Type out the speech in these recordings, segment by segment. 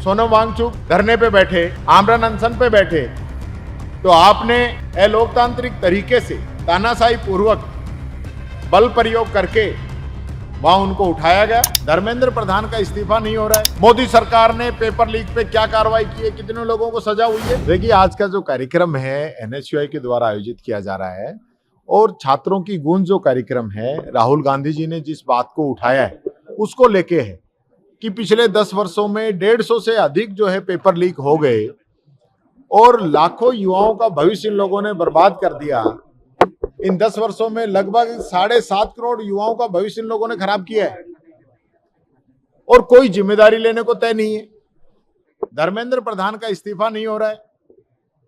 सोनम वांगचुक धरने पे बैठे, आमरण अनशन पे बैठे, तो आपने अलोकतांत्रिक तरीके से तानाशाही पूर्वक बल प्रयोग करके वहां उनको उठाया गया। धर्मेंद्र प्रधान का इस्तीफा नहीं हो रहा है। मोदी सरकार ने पेपर लीक पे क्या कार्रवाई की है, कितने लोगों को सजा हुई है। देखिए, आज का जो कार्यक्रम है एनएसयूआई के द्वारा आयोजित किया जा रहा है और छात्रों की गूंज जो कार्यक्रम है, राहुल गांधी जी ने जिस बात को उठाया है उसको लेके है कि पिछले 10 वर्षों में 150 से अधिक जो है पेपर लीक हो गए और लाखों युवाओं का भविष्य इन लोगों ने बर्बाद कर दिया। इन 10 वर्षों में लगभग 7.5 करोड़ युवाओं का भविष्य इन लोगों ने खराब किया है और कोई जिम्मेदारी लेने को तय नहीं है। धर्मेंद्र प्रधान का इस्तीफा नहीं हो रहा है।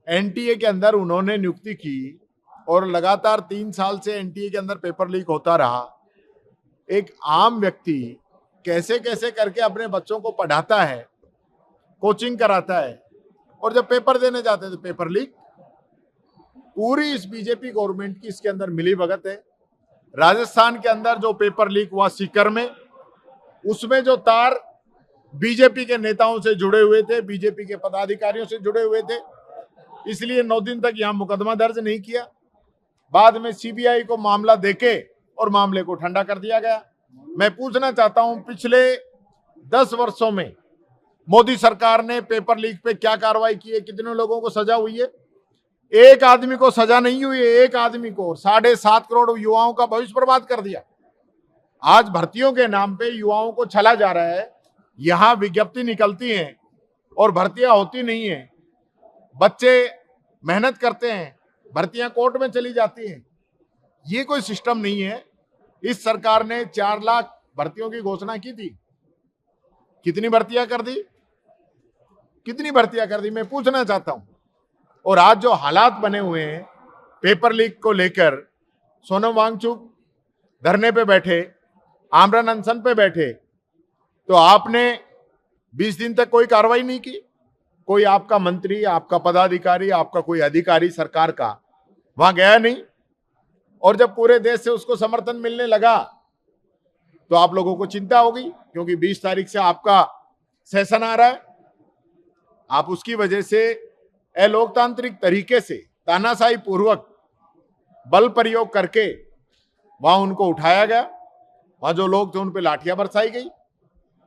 एनटीए के अंदर उन्होंने नियुक्ति की और लगातार 3 साल से एनटीए के अंदर पेपर लीक होता रहा। एक आम व्यक्ति कैसे कैसे करके अपने बच्चों को पढ़ाता है, कोचिंग कराता है और जब पेपर देने जाते हैं तो पेपर लीक। पूरी इस बीजेपी गवर्नमेंट की इसके अंदर मिली भगत है। राजस्थान के अंदर जो पेपर लीक हुआ सीकर में, उसमें जो तार बीजेपी के नेताओं से जुड़े हुए थे, बीजेपी के पदाधिकारियों से जुड़े हुए थे, इसलिए 9 दिन तक यहां मुकदमा दर्ज नहीं किया। बाद में सीबीआई को मामला देके और मामले को ठंडा कर दिया गया। मैं पूछना चाहता हूं, पिछले 10 वर्षों में मोदी सरकार ने पेपर लीक पे क्या कार्रवाई की है, कितने लोगों को सजा हुई है। एक आदमी को सजा नहीं हुई है, एक आदमी को 7.5 करोड़ युवाओं का भविष्य बर्बाद कर दिया। आज भर्तियों के नाम पे युवाओं को छला जा रहा है। यहां विज्ञप्ति निकलती है और भर्तियां होती नहीं है। बच्चे मेहनत करते हैं, भर्तियां कोर्ट में चली जाती हैं। ये कोई सिस्टम नहीं है। इस सरकार ने 4 लाख भर्तियों की घोषणा की थी। कितनी भर्तियां कर दी, कितनी भर्तियां कर दी, मैं पूछना चाहता हूं। और आज जो हालात बने हुए हैं पेपर लीक को लेकर, सोनम वांगचुक धरने पे बैठे, आमरण अनशन पे बैठे, तो आपने 20 दिन तक कोई कार्रवाई नहीं की। कोई आपका मंत्री, आपका पदाधिकारी, आपका कोई अधिकारी सरकार का वहां गया नहीं। और जब पूरे देश से उसको समर्थन मिलने लगा तो आप लोगों को चिंता होगी, क्योंकि 20 तारीख से आपका सेशन आ रहा है। आप उसकी वजह से अलोकतांत्रिक तरीके से तानाशाही पूर्वक बल प्रयोग करके वहां उनको उठाया गया। वहां जो लोग थे उन पे लाठियां बरसाई गई।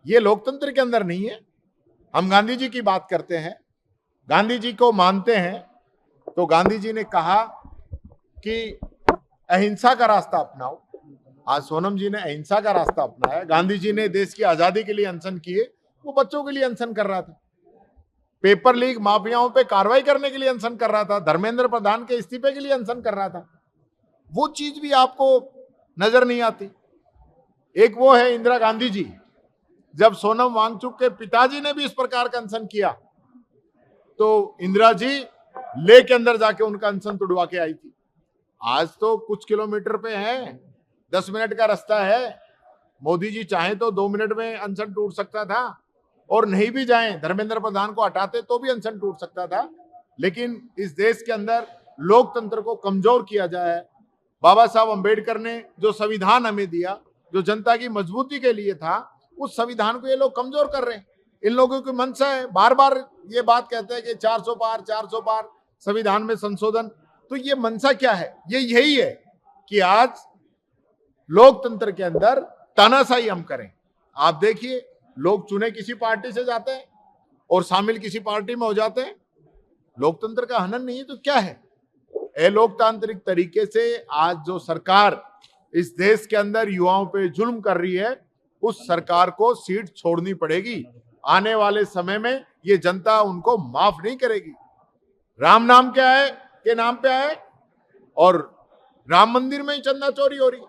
ये लोकतंत्र के अंदर नहीं है। हम गांधी जी की बात करते हैं, गांधी जी को मानते हैं, तो गांधी जी ने कहा कि अहिंसा का रास्ता अपनाओ। आज सोनम जी ने अहिंसा का रास्ता अपनाया। गांधी जी ने देश की आजादी के लिए अनशन किए, वो बच्चों के लिए अनशन कर रहा था। पेपर लीक माफियाओं पे कार्रवाई करने के लिए अनशन कर रहा था। धर्मेंद्र प्रधान के इस्तीफे के लिए अनशन कर रहा था। वो चीज भी आपको नजर नहीं आती। एक वो है इंदिरा गांधी जी, जब सोनम वांगचुक के पिताजी ने भी इस प्रकार का अनशन किया तो इंदिरा जी ले के अंदर जाके उनका अनशन तुड़वा के आई थी। आज तो कुछ किलोमीटर पे है, 10 मिनट का रास्ता है। मोदी जी चाहे तो 2 मिनट में अनशन टूट सकता था, और नहीं भी जाएं, धर्मेंद्र प्रधान को हटाते तो भी अनशन टूट सकता था। लेकिन इस देश के अंदर लोकतंत्र को कमजोर किया जाए। बाबा साहब अंबेडकर ने जो संविधान हमें दिया, जो जनता की मजबूती के लिए था, उस संविधान को ये लोग कमजोर कर रहे हैं। इन लोगों की मंशा है, बार बार ये बात कहते हैं कि 400 पार 400 पार संविधान में संशोधन। तो ये मंशा क्या है? ये यही है कि आज लोकतंत्र के अंदर तानाशाही हम करें। आप देखिए, लोग चुने किसी पार्टी से जाते हैं और शामिल किसी पार्टी में हो जाते हैं। लोकतंत्र का हनन नहीं है तो क्या है? अलोकतांत्रिक तरीके से आज जो सरकार इस देश के अंदर युवाओं पे जुल्म कर रही है, उस सरकार को सीट छोड़नी पड़ेगी। आने वाले समय में ये जनता उनको माफ नहीं करेगी। राम नाम क्या है के नाम पे आए और राम मंदिर में ही चंदा चोरी हो रही है।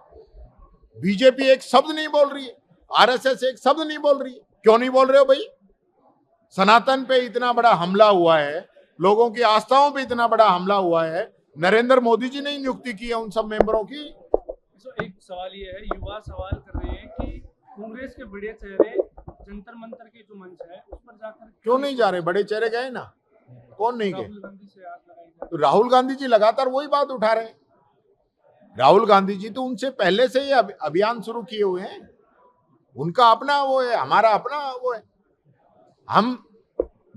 बीजेपी एक शब्द नहीं बोल रही है, आरएसएस एक शब्द नहीं बोल रही है। क्यों नहीं बोल रहे हो भाई? सनातन पे इतना बड़ा हमला हुआ है, लोगों की आस्थाओं पे इतना बड़ा हमला हुआ है। नरेंद्र मोदी जी ने ही नियुक्ति की है उन सब मेंबरों की। तो एक सवाल ये है, युवा सवाल कर रहे हैं कि कांग्रेस के बड़े चेहरे जंतर मंतर के जो मंच है उस पर जाकर क्यों नहीं जा रहे? बड़े चेहरे गए ना, कौन नहीं गए? राहुल गांधी से आग लगाई तो राहुल गांधी जी लगातार वही बात उठा रहे हैं। राहुल गांधी जी तो उनसे पहले से ही अभियान शुरू किए हुए हैं। उनका अपना वो है, हमारा अपना वो है। हम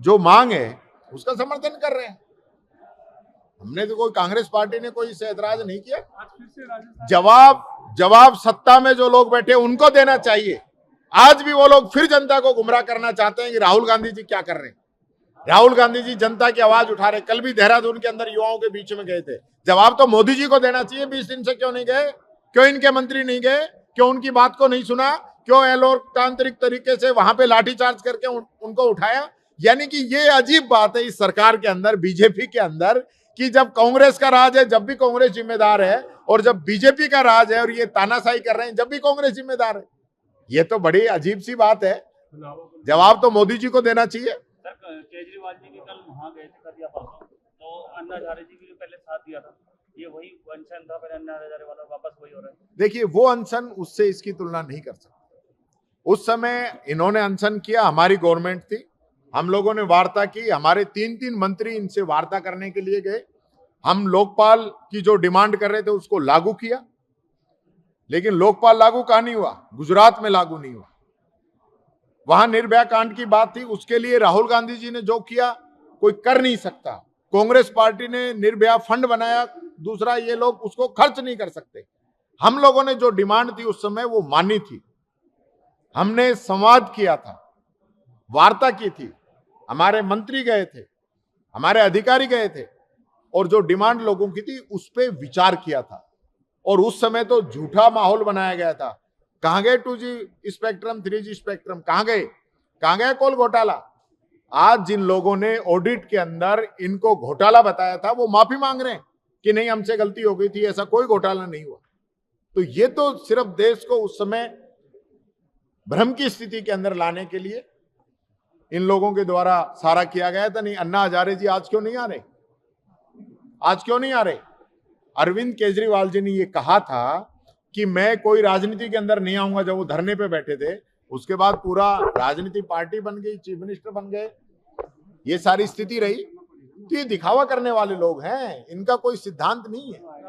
जो मांग है उसका समर्थन कर रहे हैं। हमने तो कोई कांग्रेस पार्टी ने कोई इससे ऐतराज नहीं किया। आज फिर से राजस्थान जवाब सत्ता में जो लोग बैठे उनको देना चाहिए। आज भी वो लोग फिर जनता को गुमराह करना चाहते हैं कि राहुल गांधी जी क्या कर रहे हैं। राहुल गांधी जी जनता की आवाज उठा रहे। कल भी देहरादून के अंदर युवाओं के बीच में गए थे। जवाब तो मोदी जी को देना चाहिए। 20 दिन से क्यों नहीं गए? क्यों इनके मंत्री नहीं गए? क्यों उनकी बात को नहीं सुना? क्यों अलोकतांत्रिक तरीके से वहां पे लाठीचार्ज करके उनको उठाया? यानी कि ये अजीब बात है इस सरकार के अंदर, बीजेपी के अंदर, कि जब कांग्रेस का राज है जब भी कांग्रेस जिम्मेदार है, और जब बीजेपी का राज है और ये तानाशाही कर रहे हैं जब भी कांग्रेस जिम्मेदार है। ये तो बड़ी अजीब सी बात है। जवाब तो मोदी जी को देना चाहिए। सर, केजरीवाल जी भी कल वहाँ गए थे कदिया परसों, तो अन्ना हजारे जी भी पहले साथ दिया था। ये वही अनशन था, फिर अन्ना हजारे वाला वापस वही हो रहा है। देखिए, वो अनशन उससे इसकी तुलना नहीं कर सकते। उस समय इन्होंने अनशन किया, हमारी गवर्नमेंट थी, हम लोगों ने वार्ता की, हमारे 3 मंत्री इनसे वार्ता करने के लिए गए। हम लोकपाल की जो डिमांड कर रहे थे उसको लागू किया, लेकिन लोकपाल लागू कहां नहीं हुआ? गुजरात में लागू नहीं हुआ। वहां निर्भया कांड की बात थी, उसके लिए राहुल गांधी जी ने जो किया कोई कर नहीं सकता। कांग्रेस पार्टी ने निर्भया फंड बनाया, दूसरा ये लोग उसको खर्च नहीं कर सकते। हम लोगों ने जो डिमांड थी उस समय वो मानी थी। हमने संवाद किया था, वार्ता की थी, हमारे मंत्री गए थे, हमारे अधिकारी गए थे, और जो डिमांड लोगों की थी उस पर विचार किया था। और उस समय तो झूठा माहौल बनाया गया था। कहां गए 2G स्पेक्ट्रम, 3G स्पेक्ट्रम कहां गए? कहां गया कोल घोटाला? आज जिन लोगों ने ऑडिट के अंदर इनको घोटाला बताया था वो माफी मांग रहे हैं कि नहीं, हमसे गलती हो गई थी, ऐसा कोई घोटाला नहीं हुआ। तो ये तो सिर्फ देश को उस समय भ्रम की स्थिति के अंदर लाने के लिए इन लोगों के द्वारा सारा किया गया था। नहीं, अन्ना हजारे जी आज क्यों नहीं आ रहे? आज क्यों नहीं आ रहे? अरविंद केजरीवाल जी ने ये कहा था कि मैं कोई राजनीति के अंदर नहीं आऊंगा। जब वो धरने पे बैठे थे, उसके बाद पूरा राजनीति पार्टी बन गई, चीफ मिनिस्टर बन गए, ये सारी स्थिति रही। तो ये दिखावा करने वाले लोग हैं, इनका कोई सिद्धांत नहीं है।